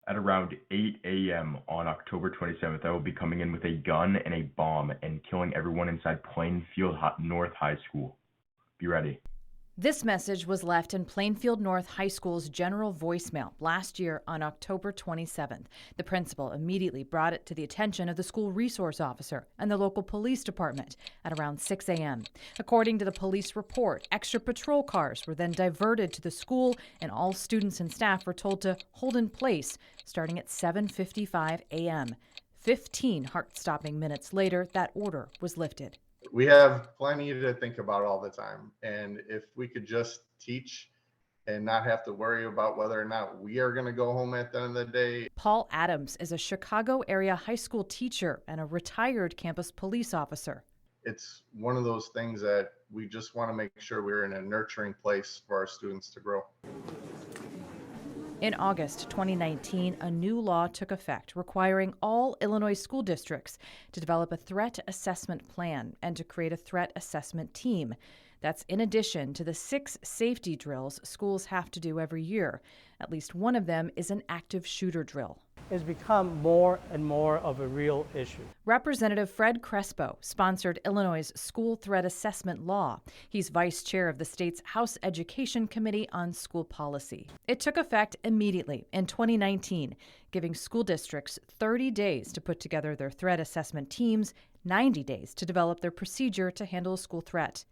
At around 8 a.m. on October 27th, I will be coming in with a gun and a bomb and killing everyone inside Plainfield North High School. Be ready. This message was left in Plainfield North High School's general voicemail last year on October 27th. The principal immediately brought it to the attention of the school resource officer and the local police department at around 6 a.m. According to the police report, extra patrol cars were then diverted to the school, and all students and staff were told to hold in place starting at 7:55 a.m. 15 heart-stopping minutes later, that order was lifted. We have plenty to think about all the time. And if we could just teach and not have to worry about whether or not we are going to go home at the end of the day. Paul Adams is a Chicago area high school teacher and a retired campus police officer. It's one of those things that we just want to make sure we're in a nurturing place for our students to grow. In August 2019, a new law took effect requiring all Illinois school districts to develop a threat assessment plan and to create a threat assessment team. That's in addition to the 6 safety drills schools have to do every year. At least one of them is an active shooter drill. Has become more and more of a real issue. Representative Fred Crespo sponsored Illinois' school threat assessment law. He's vice chair of the state's House Education Committee on School Policy. It took effect immediately in 2019, giving school districts 30 days to put together their threat assessment teams, 90 days to develop their procedure to handle a school threat.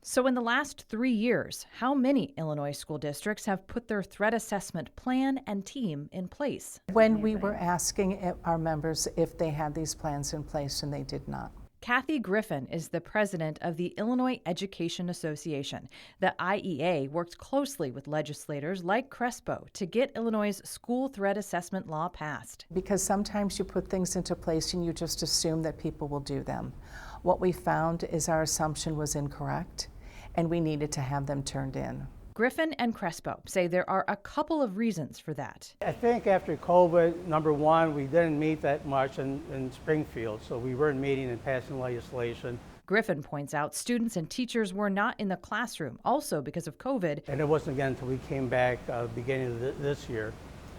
So in the last 3 years, how many Illinois school districts have put their threat assessment plan and team in place? When we were asking our members if they had these plans in place, and they did not. Kathy Griffin is the president of the Illinois Education Association. The IEA worked closely with legislators like Crespo to get Illinois' school threat assessment law passed. Because sometimes you put things into place and you just assume that people will do them. What we found is our assumption was incorrect, and we needed to have them turned in. Griffin and Crespo say there are a couple of reasons for that. I think after COVID, number one, we didn't meet that much in Springfield, so we weren't meeting and passing legislation. Griffin points out students and teachers were not in the classroom, also because of COVID. And it wasn't again until we came back beginning of this year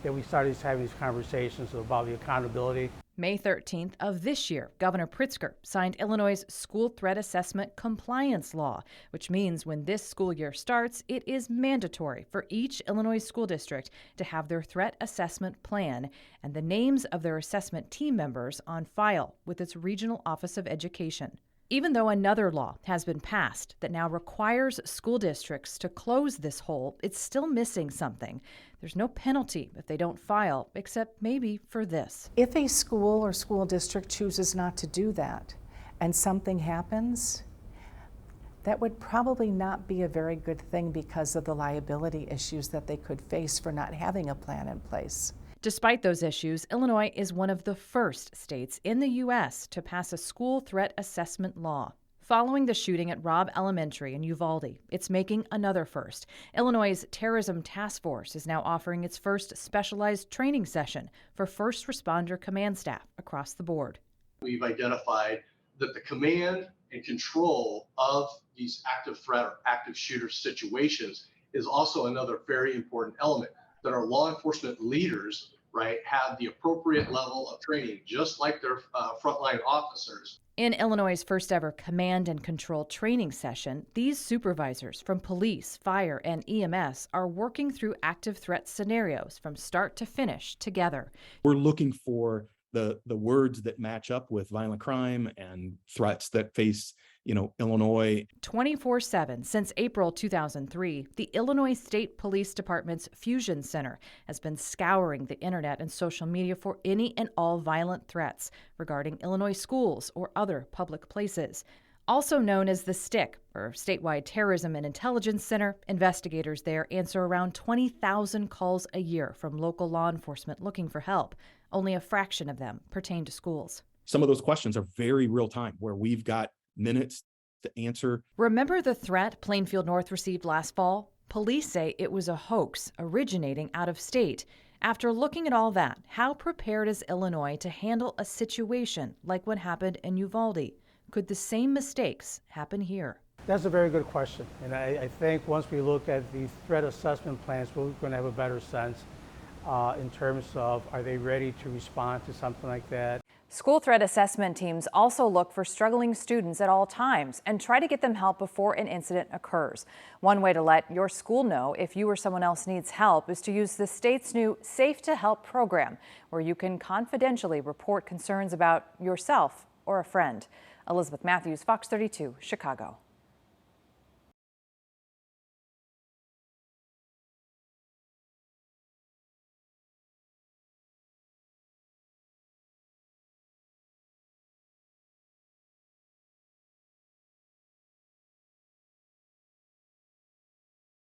that we started having these conversations about the accountability. May 13th of this year, Governor Pritzker signed Illinois' school threat assessment compliance law, which means when this school year starts, it is mandatory for each Illinois school district to have their threat assessment plan and the names of their assessment team members on file with its Regional Office of Education. Even though another law has been passed that now requires school districts to close this hole, it's still missing something. There's no penalty if they don't file, except maybe for this. If a school or school district chooses not to do that and something happens, that would probably not be a very good thing because of the liability issues that they could face for not having a plan in place. Despite those issues, Illinois is one of the first states in the U.S. to pass a school threat assessment law. Following the shooting at Robb Elementary in Uvalde, it's making another first. Illinois' Terrorism Task Force is now offering its first specialized training session for first responder command staff across the board. We've identified that the command and control of these active threat or active shooter situations is also another very important element, that our law enforcement leaders, right, have the appropriate level of training, just like their frontline officers. In Illinois' first ever command and control training session, these supervisors from police, fire, and EMS are working through active threat scenarios from start to finish together. We're looking for the words that match up with violent crime and threats that face Illinois. 24/7 since April 2003, the Illinois State Police Department's Fusion Center has been scouring the internet and social media for any and all violent threats regarding Illinois schools or other public places. Also known as the STIC, or Statewide Terrorism and Intelligence Center, investigators there answer around 20,000 calls a year from local law enforcement looking for help. Only a fraction of them pertain to schools. Some of those questions are very real time, where we've got minutes to answer. Remember the threat Plainfield North received last fall? Police say it was a hoax originating out of state. After looking at all that, how prepared is Illinois to handle a situation like what happened in Uvalde? Could the same mistakes happen here? That's a very good question. And I think once we look at the threat assessment plans, we're going to have a better sense in terms of are they ready to respond to something like that. School threat assessment teams also look for struggling students at all times and try to get them help before an incident occurs. One way to let your school know if you or someone else needs help is to use the state's new Safe to Help program, where you can confidentially report concerns about yourself or a friend. Elizabeth Matthews, Fox 32, Chicago.